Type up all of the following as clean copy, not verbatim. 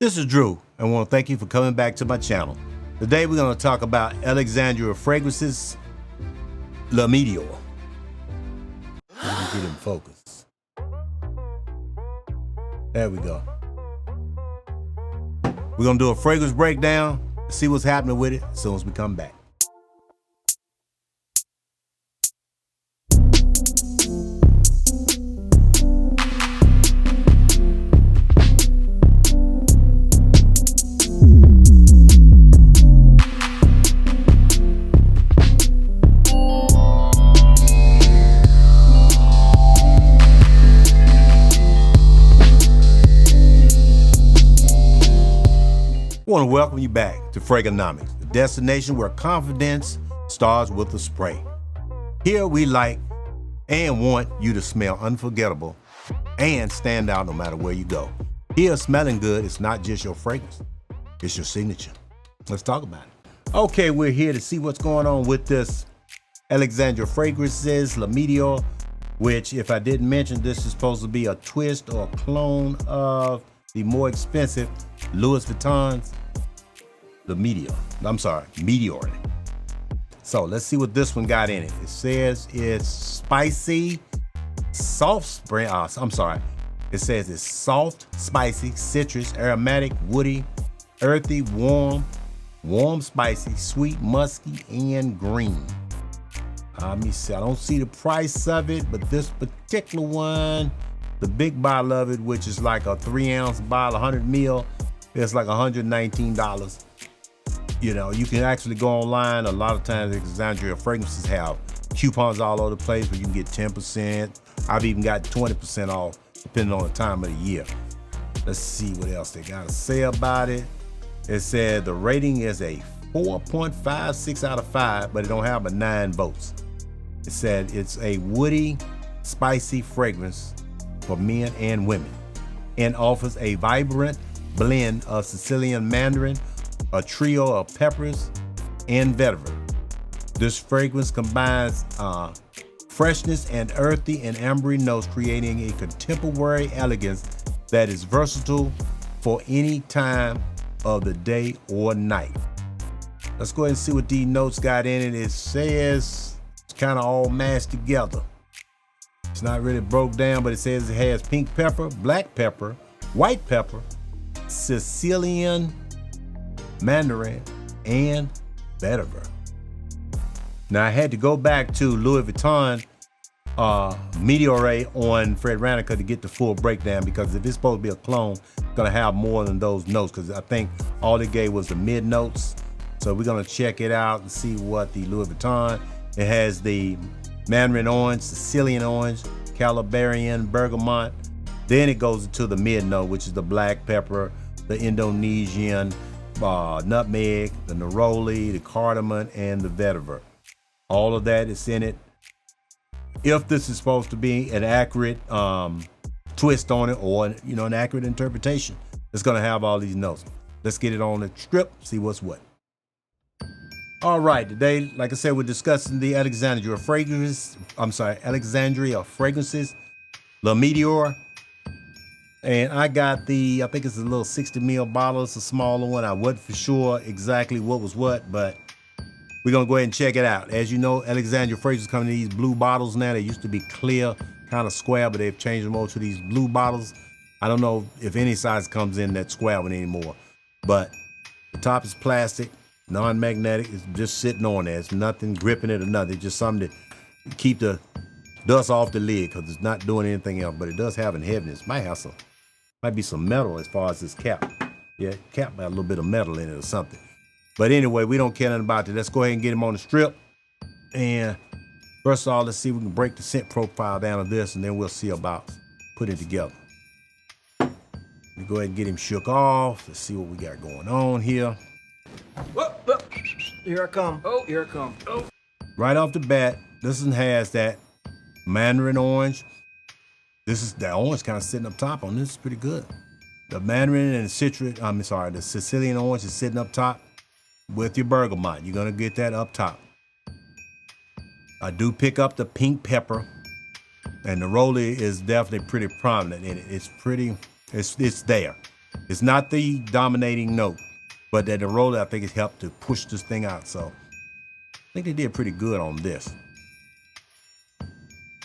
This is Drew, and I want to thank you for coming back to my channel. Today we're going to talk about Alexandria Fragrances, Le METEORE. Let me get in focus. There we go. We're going to do a fragrance breakdown, see what's happening with it as soon as we come back. I want to welcome you back to Fraganomics, the destination where confidence starts with a spray. Here we like and want you to smell unforgettable and stand out no matter where you go. Here, smelling good is not just your fragrance, it's your signature. Let's talk about it. Okay, we're here to see what's going on with this Alexandria Fragrances, Le METEORE, which, if I didn't mention, this is supposed to be a twist or a clone of the more expensive Louis Vuitton's the METEORE. So let's see what this one got in it. It says it's spicy, soft spray. It says it's soft, spicy, citrus, aromatic, woody, earthy, warm, spicy, sweet, musky, and green. Let me see. I don't see the price of it, but this particular one, the big bottle of it, which is like a 3-ounce bottle, 100 ml, it's like $119. You know, you can actually go online. A lot of times, Alexandria Fragrances have coupons all over the place where you can get 10%. I've even got 20% off, depending on the time of the year. Let's see what else they got to say about it. It said the rating is a 4.56 out of 5, but it don't have a 9 votes. It said it's a woody, spicy fragrance for men and women and offers a vibrant blend of Sicilian mandarin, a trio of peppers, and vetiver. This fragrance combines freshness and earthy and ambery notes, creating a contemporary elegance that is versatile for any time of the day or night. Let's go ahead and see what these notes got in it. It says it's kind of all mashed together. It's not really broke down, but it says it has pink pepper, black pepper, white pepper, Sicilian mandarin, and vetiver. Now I had to go back to Louis Vuitton METEORE on Fred Ranniker to get the full breakdown, because if it's supposed to be a clone, it's gonna have more than those notes, because I think all they gave was the mid notes. So we're gonna check it out and see what the Louis Vuitton. It has the mandarin orange, Sicilian orange, Calabarian, bergamot. Then it goes into the mid note, which is the black pepper, the Indonesian nutmeg, the neroli, the cardamom, and the vetiver. All of that is in it. If this is supposed to be an accurate twist on it, or an accurate interpretation, it's gonna have all these notes. Let's get it on the strip, see what's what. All right, today, like I said, we're discussing the Alexandria Fragrances, Le METEORE. And I got I think it's a little 60 ml bottle. It's a smaller one. I wasn't for sure exactly what was what, but we're gonna go ahead and check it out. As you know, Alexandria Fragrances come in these blue bottles now. They used to be clear, kind of square, but they've changed them over to these blue bottles. I don't know if any size comes in that square one anymore, but the top is plastic, non-magnetic. It's just sitting on there. It's nothing gripping it or nothing. It's just something to keep the dust off the lid, because it's not doing anything else, but it does have a heaviness. Might be some metal as far as this cap. Yeah, cap got a little bit of metal in it or something. But anyway, we don't care nothing about that. Let's go ahead and get him on the strip. And first of all, let's see if we can break the scent profile down of this, and then we'll see about putting it together. Let me go ahead and get him shook off. Let's see what we got going on here. Whoa, whoa. Here I come. Oh, here I come. Oh. Right off the bat, this one has that mandarin orange. This is the orange kind of sitting up top on this. Is pretty good. The mandarin and the Sicilian orange is sitting up top with your bergamot. You're gonna get that up top. I do pick up the pink pepper, and the neroli is definitely pretty prominent in it. It's there. It's not the dominating note, but that the roller, I think, has helped to push this thing out. So I think they did pretty good on this.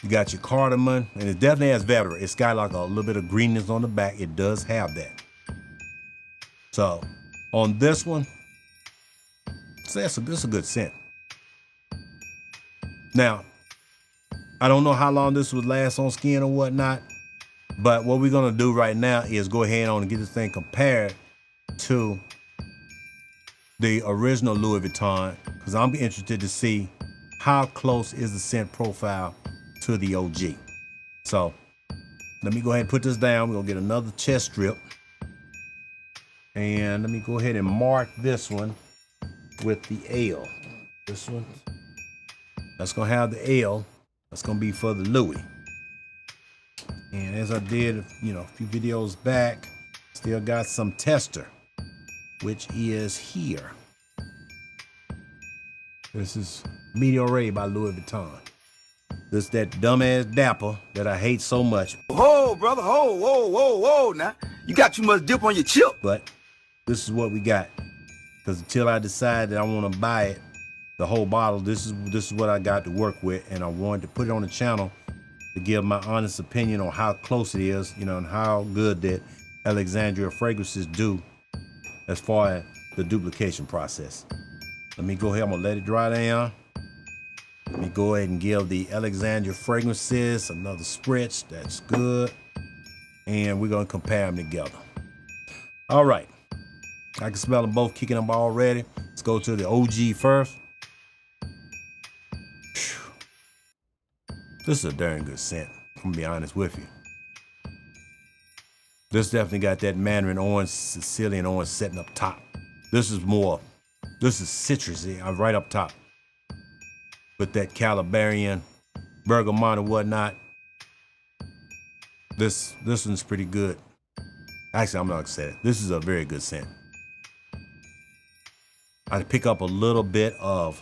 You got your cardamom, and it definitely has vetiver. It's got like a little bit of greenness on the back. It does have that. So on this one, so this is a good scent. Now, I don't know how long this would last on skin or whatnot, but what we're gonna do right now is go ahead on and get this thing compared to the original Louis Vuitton, because I'm interested to see how close is the scent profile to the OG. So let me go ahead and put this down. We're gonna get another chest strip. And let me go ahead and mark this one with the L. This one, that's gonna have the L. That's gonna be for the Louis. And as I did, a few videos back, still got some tester, which is here. This is METEORE by Louis Vuitton. This is that dumbass dapper that I hate so much. Whoa, brother, whoa, now. You got too much dip on your chip. But this is what we got. Because until I decide that I want to buy it, the whole bottle, this is what I got to work with. And I wanted to put it on the channel to give my honest opinion on how close it is, and how good that Alexandria fragrances do as far as the duplication process. Let me go ahead, I'm gonna let it dry down. Let me go ahead and give the Alexandria fragrances another spritz. That's good. And we're gonna compare them together. All right, I can smell them both kicking up already. Let's go to the OG first. This is a darn good scent, I'm gonna be honest with you. This definitely got that mandarin orange, Sicilian orange setting up top. This is citrusy, right up top. With that Calibarian, bergamot and whatnot. This one's pretty good. Actually, I'm not gonna say it. This is a very good scent. I pick up a little bit of,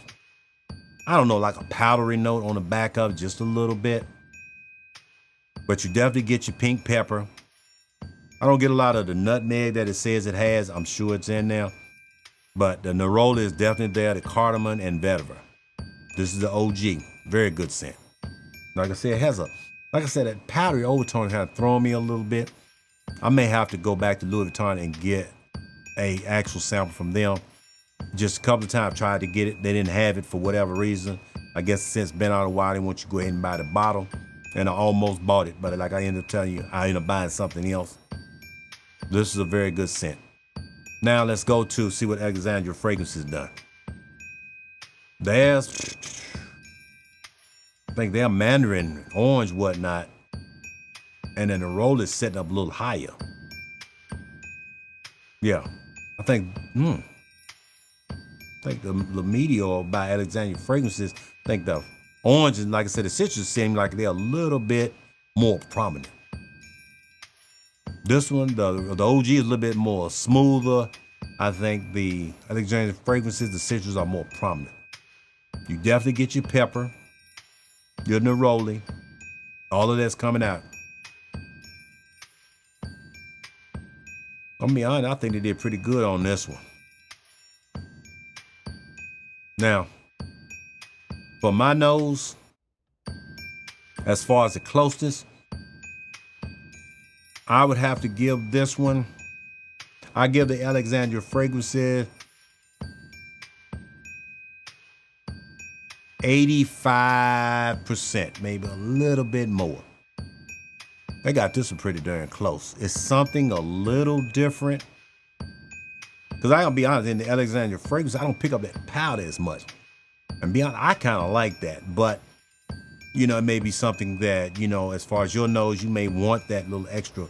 I don't know, like a powdery note on the back of it, just a little bit. But you definitely get your pink pepper. I don't get a lot of the nutmeg that it says it has. I'm sure it's in there. But the neroli is definitely there, the cardamom and vetiver. This is the OG, very good scent. Like I said, it has that powdery overtone kind of throwing me a little bit. I may have to go back to Louis Vuitton and get a actual sample from them. Just a couple of times I tried to get it. They didn't have it for whatever reason. I guess since it's been out a while, they want you to go ahead and buy the bottle. And I almost bought it, but like I ended up telling you, I ended up buying something else. This is a very good scent. Now let's go to see what Alexandria Fragrance has done. I think they're mandarin, orange, whatnot. And then the roll is setting up a little higher. Yeah, I think the METEORE by Alexandria Fragrances, I think the orange and, like I said, the citrus seem like they're a little bit more prominent. This one, the OG is a little bit more smoother. I think the Alexandria Fragrances, the citrus are more prominent. You definitely get your pepper, your neroli, all of that's coming out. I'm gonna be honest, I think they did pretty good on this one. Now, for my nose, as far as the closeness, I would have to give this one, I give the Alexandria Fragrances 85%, maybe a little bit more. They got this one pretty darn close. It's something a little different. Because I gotta be honest, in the Alexandria Fragrance, I don't pick up that powder as much. And be honest, I kind of like that. But, it may be something that, as far as your nose, you may want that little extra,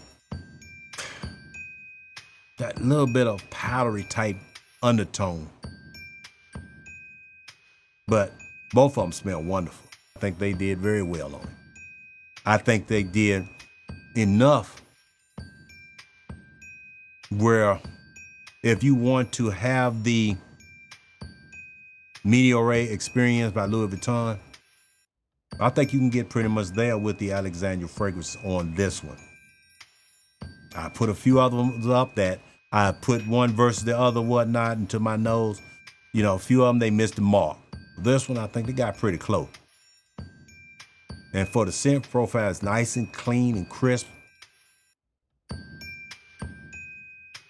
that little bit of powdery type undertone. But both of them smell wonderful. I think they did very well on it. I think they did enough where if you want to have the METEORE experience by Louis Vuitton, I think you can get pretty much there with the Alexandria Fragrance on this one. I put a few other ones up that I put one versus the other, whatnot, into my nose. You know, a few of them, they missed the mark. This one, I think they got pretty close. And for the scent profile, it's nice and clean and crisp.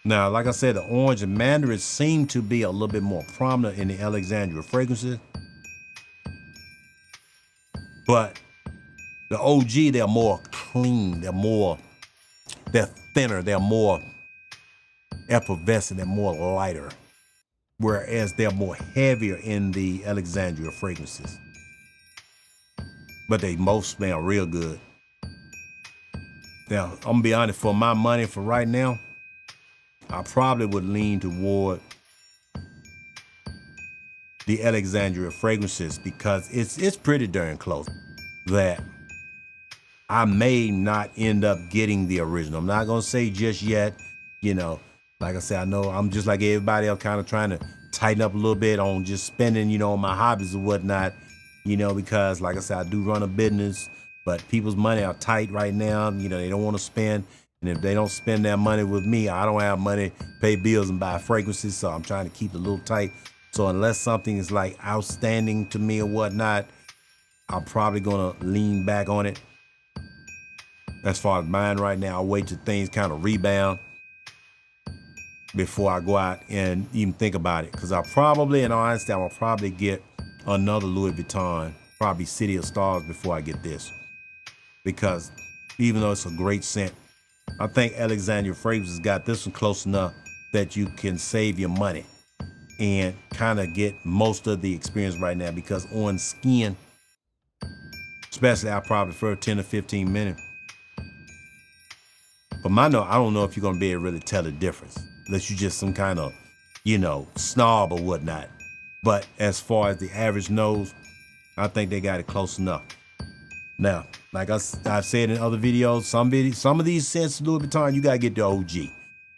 Now, like I said, the orange and mandarin seem to be a little bit more prominent in the Alexandria fragrances. But the OG, they're more clean, they're thinner, they're more effervescent, they're more lighter. Whereas they're more heavier in the Alexandria fragrances. But they both smell real good. Now, I'm gonna be honest, for my money for right now, I probably would lean toward the Alexandria fragrances because it's pretty darn close. That I may not end up getting the original. I'm not gonna say just yet, you know, like I said, I know I'm just like everybody else, kind of trying to tighten up a little bit on just spending, you know, on my hobbies or whatnot, you know, because like I said, I do run a business, but people's money are tight right now. You know, they don't want to spend. And if they don't spend their money with me, I don't have money to pay bills and buy fragrances. So I'm trying to keep it a little tight. So unless something is like outstanding to me or whatnot, I'm probably gonna lean back on it. As far as mine right now, I'll wait till things kind of rebound before I go out and even think about it. Because I probably, in all honesty, I will probably get another Louis Vuitton, probably City of Stars, before I get this. Because even though it's a great scent, I think Alexandria Fragrances got this one close enough that you can save your money and kind of get most of the experience right now. Because on skin, especially, I probably prefer 10 to 15 minutes. But I don't know if you're gonna be able to really tell the difference, unless you're just some kind of, you know, snob or whatnot. But as far as the average nose, I think they got it close enough. Now, like I've said in other videos, some of these scents, Louis Vuitton, you gotta get the OG.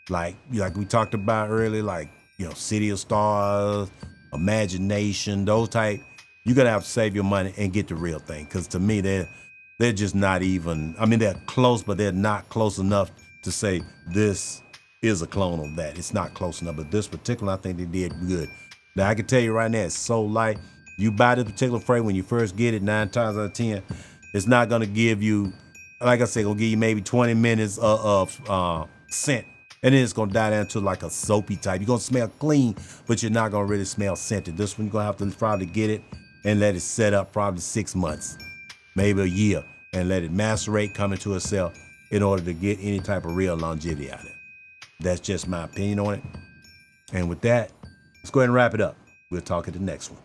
Like we talked about earlier, like, you know, City of Stars, Imagination, those type. You gotta have to save your money and get the real thing. Because to me, they're just not even, I mean, they're close, but they're not close enough to say this is a clone of that. It's not close enough. But this particular, I think they did good. Now, I can tell you right now, it's so light. You buy this particular fragrance, when you first get it, 9 times out of 10, it's not gonna give you, like I said, gonna give you maybe 20 minutes of scent. And then it's gonna die down to like a soapy type. You're gonna smell clean, but you're not gonna really smell scented. This one, you're gonna have to probably get it and let it set up probably 6 months, maybe a year, and let it macerate, come into itself in order to get any type of real longevity out of it. That's just my opinion on it. And with that, let's go ahead and wrap it up. We'll talk at the next one.